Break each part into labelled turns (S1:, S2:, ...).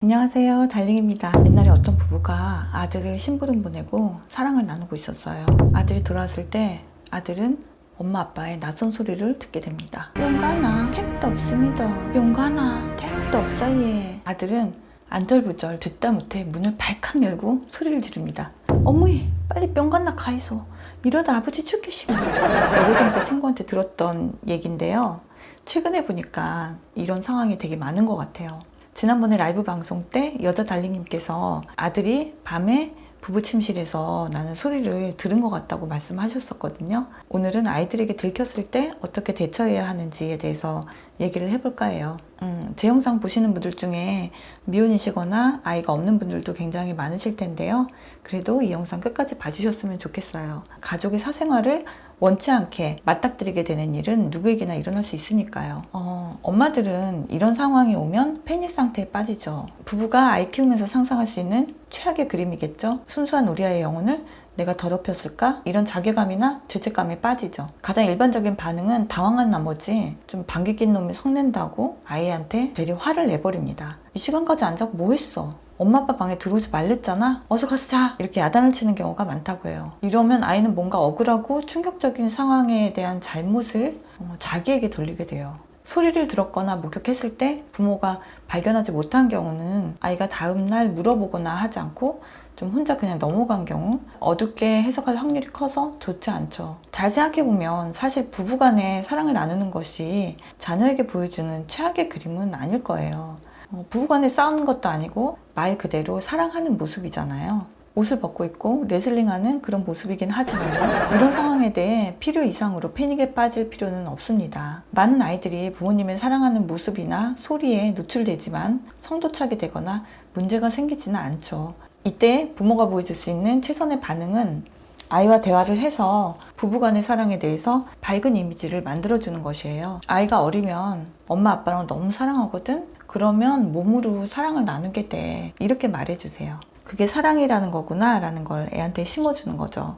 S1: 안녕하세요, 달링입니다. 옛날에 어떤 부부가 아들을 심부름 보내고 사랑을 나누고 있었어요. 아들이 돌아왔을 때 아들은 엄마 아빠의 낯선 소리를 듣게 됩니다. 용가나 택도 없습니다. 용가나 택도 없어 얘. 아들은 안절부절 듣다 못해 문을 발칵 열고 소리를 지릅니다. 어머니 빨리 뿅간나 가이소. 이러다 아버지 죽겠습니다. 여고생 때 친구한테 들었던 얘기인데요. 최근에 보니까 이런 상황이 되게 많은 것 같아요. 지난번에 라이브 방송 때 여자 달링님께서 아들이 밤에 부부 침실에서 나는 소리를 들은 것 같다고 말씀하셨었거든요. 오늘은 아이들에게 들켰을 때 어떻게 대처해야 하는지에 대해서 얘기를 해볼까 해요. 제 영상 보시는 분들 중에 미혼이시거나 아이가 없는 분들도 굉장히 많으실 텐데요. 그래도 이 영상 끝까지 봐주셨으면 좋겠어요. 가족의 사생활을 원치 않게 맞닥뜨리게 되는 일은 누구에게나 일어날 수 있으니까요. 엄마들은 이런 상황이 오면 패닉 상태에 빠지죠. 부부가 아이 키우면서 상상할 수 있는 최악의 그림이겠죠. 순수한 우리 아이의 영혼을 내가 더럽혔을까? 이런 자괴감이나 죄책감에 빠지죠. 가장 일반적인 반응은 당황한 나머지 좀 방귀 낀 놈이 성낸다고 아이한테 되려 화를 내버립니다. 이 시간까지 안 자고 뭐 했어? 엄마 아빠 방에 들어오지 말랬잖아? 어서 가서 자! 이렇게 야단을 치는 경우가 많다고 해요. 이러면 아이는 뭔가 억울하고 충격적인 상황에 대한 잘못을 자기에게 돌리게 돼요. 소리를 들었거나 목격했을 때 부모가 발견하지 못한 경우는 아이가 다음날 물어보거나 하지 않고 좀 혼자 그냥 넘어간 경우 어둡게 해석할 확률이 커서 좋지 않죠. 잘 생각해보면 사실 부부간의 사랑을 나누는 것이 자녀에게 보여주는 최악의 그림은 아닐 거예요. 부부간에 싸우는 것도 아니고 말 그대로 사랑하는 모습이잖아요. 옷을 벗고 있고 레슬링하는 그런 모습이긴 하지만 이런 상황에 대해 필요 이상으로 패닉에 빠질 필요는 없습니다. 많은 아이들이 부모님의 사랑하는 모습이나 소리에 노출되지만 성도차게 되거나 문제가 생기지는 않죠. 이때 부모가 보여줄 수 있는 최선의 반응은 아이와 대화를 해서 부부간의 사랑에 대해서 밝은 이미지를 만들어주는 것이에요. 아이가 어리면 엄마 아빠랑 너무 사랑하거든? 그러면 몸으로 사랑을 나누게 돼. 이렇게 말해주세요. 그게 사랑이라는 거구나 라는 걸 애한테 심어주는 거죠.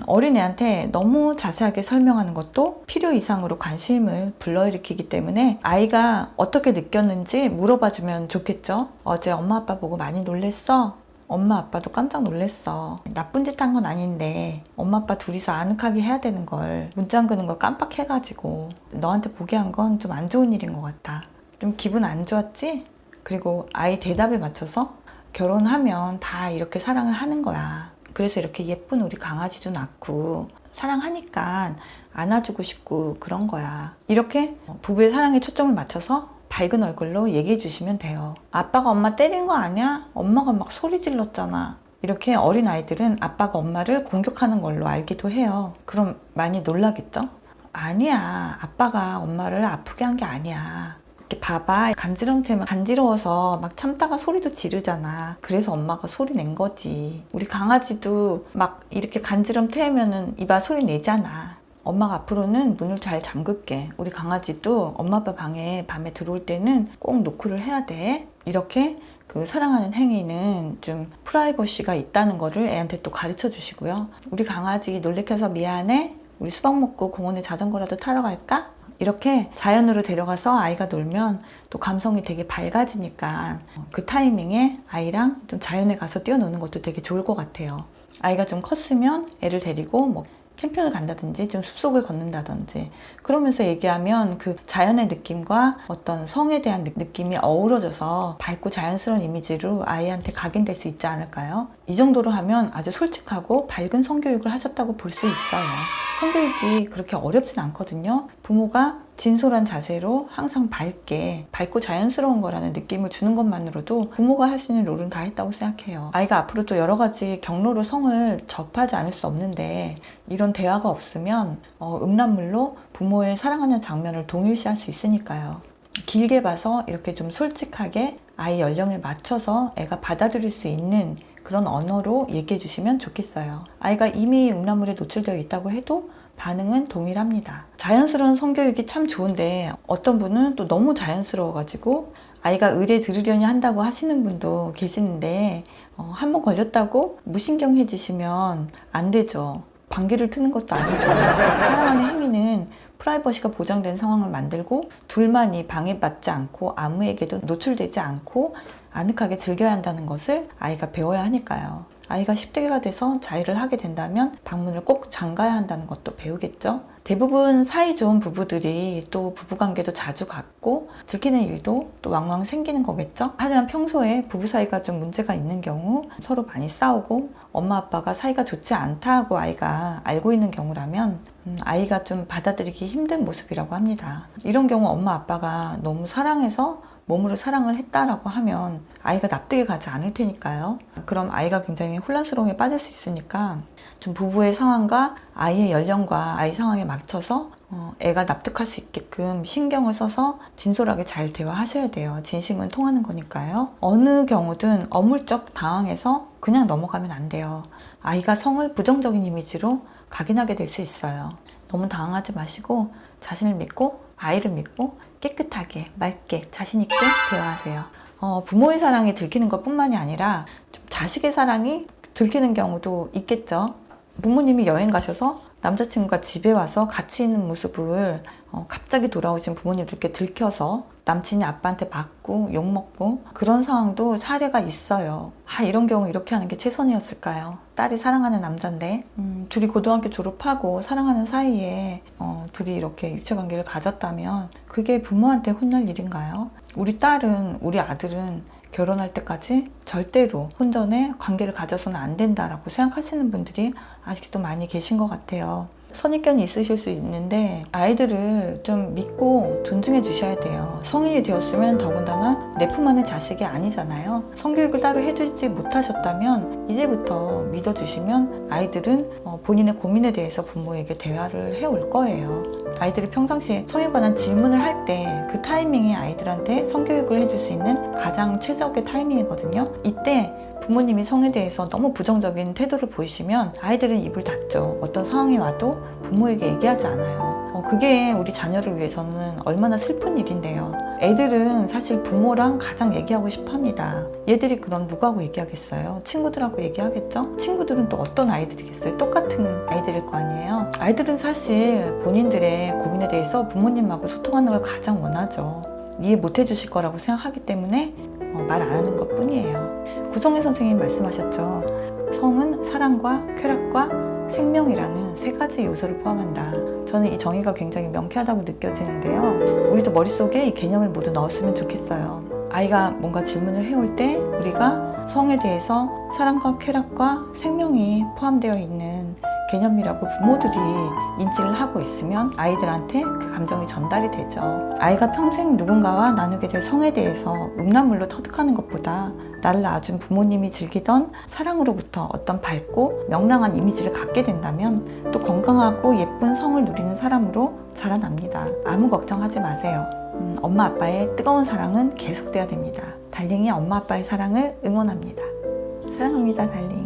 S1: 어린 애한테 너무 자세하게 설명하는 것도 필요 이상으로 관심을 불러일으키기 때문에 아이가 어떻게 느꼈는지 물어봐주면 좋겠죠. 어제 엄마 아빠 보고 많이 놀랬어? 엄마 아빠도 깜짝 놀랬어. 나쁜 짓 한 건 아닌데 엄마 아빠 둘이서 아늑하게 해야 되는 걸 문장 그는 걸 깜빡해가지고 너한테 보게 한 건 좀 안 좋은 일인 것 같아. 좀 기분 안 좋았지? 그리고 아이 대답에 맞춰서 결혼하면 다 이렇게 사랑을 하는 거야. 그래서 이렇게 예쁜 우리 강아지도 낳고 사랑하니까 안아주고 싶고 그런 거야. 이렇게 부부의 사랑에 초점을 맞춰서 밝은 얼굴로 얘기해 주시면 돼요. 아빠가 엄마 때린 거 아니야? 엄마가 막 소리 질렀잖아. 이렇게 어린 아이들은 아빠가 엄마를 공격하는 걸로 알기도 해요. 그럼 많이 놀라겠죠? 아니야. 아빠가 엄마를 아프게 한 게 아니야. 이렇게 봐봐. 간지럼태면 간지러워서 막 참다가 소리도 지르잖아. 그래서 엄마가 소리 낸 거지. 우리 강아지도 막 이렇게 간지럼 태우면은 이봐 소리 내잖아. 엄마가 앞으로는 문을 잘 잠글게. 우리 강아지도 엄마 아빠 방에 밤에 들어올 때는 꼭 노크를 해야 돼. 이렇게 그 사랑하는 행위는 좀 프라이버시가 있다는 거를 애한테 또 가르쳐 주시고요. 우리 강아지 놀래켜서 미안해. 우리 수박 먹고 공원에 자전거라도 타러 갈까? 이렇게 자연으로 데려가서 아이가 놀면 또 감성이 되게 밝아지니까 그 타이밍에 아이랑 좀 자연에 가서 뛰어노는 것도 되게 좋을 것 같아요. 아이가 좀 컸으면 애를 데리고 뭐 캠핑을 간다든지 좀 숲속을 걷는다든지 그러면서 얘기하면 그 자연의 느낌과 어떤 성에 대한 느낌이 어우러져서 밝고 자연스러운 이미지로 아이한테 각인될 수 있지 않을까요? 이 정도로 하면 아주 솔직하고 밝은 성교육을 하셨다고 볼 수 있어요. 성교육이 그렇게 어렵진 않거든요. 부모가 진솔한 자세로 항상 밝고 자연스러운 거라는 느낌을 주는 것만으로도 부모가 할 수 있는 롤은 다 했다고 생각해요. 아이가 앞으로 또 여러 가지 경로로 성을 접하지 않을 수 없는데 이런 대화가 없으면 음란물로 부모의 사랑하는 장면을 동일시할 수 있으니까요. 길게 봐서 이렇게 좀 솔직하게 아이 연령에 맞춰서 애가 받아들일 수 있는 그런 언어로 얘기해 주시면 좋겠어요. 아이가 이미 음란물에 노출되어 있다고 해도 반응은 동일합니다. 자연스러운 성교육이 참 좋은데 어떤 분은 또 너무 자연스러워가지고 아이가 의뢰 들으려니 한다고 하시는 분도 계시는데 한번 걸렸다고 무신경해지시면 안 되죠. 방귀를 트는 것도 아니고 사랑하는 행위는 프라이버시가 보장된 상황을 만들고 둘만이 방해받지 않고 아무에게도 노출되지 않고 아늑하게 즐겨야 한다는 것을 아이가 배워야 하니까요. 아이가 10대가 돼서 자유를 하게 된다면 방문을 꼭 잠가야 한다는 것도 배우겠죠. 대부분 사이 좋은 부부들이 또 부부관계도 자주 갖고 들키는 일도 또 왕왕 생기는 거겠죠. 하지만 평소에 부부 사이가 좀 문제가 있는 경우, 서로 많이 싸우고 엄마 아빠가 사이가 좋지 않다고 아이가 알고 있는 경우라면 아이가 좀 받아들이기 힘든 모습이라고 합니다. 이런 경우 엄마 아빠가 너무 사랑해서 몸으로 사랑을 했다라고 하면 아이가 납득이 가지 않을 테니까요. 그럼 아이가 굉장히 혼란스러움에 빠질 수 있으니까 좀 부부의 상황과 아이의 연령과 아이 상황에 맞춰서 애가 납득할 수 있게끔 신경을 써서 진솔하게 잘 대화하셔야 돼요. 진심은 통하는 거니까요. 어느 경우든 어물쩍 당황해서 그냥 넘어가면 안 돼요. 아이가 성을 부정적인 이미지로 각인하게 될 수 있어요. 너무 당황하지 마시고 자신을 믿고 아이를 믿고 깨끗하게 맑게 자신있게 대화하세요. 부모의 사랑이 들키는 것 뿐만이 아니라 좀 자식의 사랑이 들키는 경우도 있겠죠. 부모님이 여행 가셔서 남자친구가 집에 와서 같이 있는 모습을 갑자기 돌아오신 부모님들께 들켜서 남친이 아빠한테 맞고 욕먹고 그런 상황도 사례가 있어요. 이런 경우 이렇게 하는 게 최선이었을까요? 딸이 사랑하는 남자인데 둘이 고등학교 졸업하고 사랑하는 사이에 둘이 이렇게 육체관계를 가졌다면 그게 부모한테 혼날 일인가요? 우리 딸은, 우리 아들은 결혼할 때까지 절대로 혼전의 관계를 가져서는 안 된다라고 생각하시는 분들이 아직도 많이 계신 것 같아요. 선입견이 있으실 수 있는데 아이들을 좀 믿고 존중해 주셔야 돼요. 성인이 되었으면 더군다나 내 품 안의 자식이 아니잖아요. 성교육을 따로 해주지 못하셨다면 이제부터 믿어주시면 아이들은 본인의 고민에 대해서 부모에게 대화를 해올 거예요. 아이들이 평상시에 성에 관한 질문을 할 때 그 타이밍에 아이들한테 성교육을 해줄 수 있는 가장 최적의 타이밍이거든요. 이때 부모님이 성에 대해서 너무 부정적인 태도를 보이시면 아이들은 입을 닫죠. 어떤 상황이 와도 부모에게 얘기하지 않아요. 그게 우리 자녀를 위해서는 얼마나 슬픈 일인데요. 애들은 사실 부모랑 가장 얘기하고 싶어 합니다. 얘들이 그럼 누구하고 얘기하겠어요? 친구들하고 얘기하겠죠? 친구들은 또 어떤 아이들이겠어요? 똑같은 아이들일 거 아니에요? 아이들은 사실 본인들의 고민에 대해서 부모님하고 소통하는 걸 가장 원하죠. 이해 못 해주실 거라고 생각하기 때문에 말 안 하는 것 뿐이에요. 구성애 선생님이 말씀하셨죠. 성은 사랑과 쾌락과 생명이라는 세 가지 요소를 포함한다. 저는 이 정의가 굉장히 명쾌하다고 느껴지는데요. 우리도 머릿속에 이 개념을 모두 넣었으면 좋겠어요. 아이가 뭔가 질문을 해올 때 우리가 성에 대해서 사랑과 쾌락과 생명이 포함되어 있는 개념이라고 부모들이 인지를 하고 있으면 아이들한테 그 감정이 전달이 되죠. 아이가 평생 누군가와 나누게 될 성에 대해서 음란물로 터득하는 것보다 나를 낳아준 부모님이 즐기던 사랑으로부터 어떤 밝고 명랑한 이미지를 갖게 된다면 또 건강하고 예쁜 성을 누리는 사람으로 자라납니다. 아무 걱정하지 마세요. 엄마 아빠의 뜨거운 사랑은 계속돼야 됩니다. 달링이 엄마 아빠의 사랑을 응원합니다. 사랑합니다, 달링.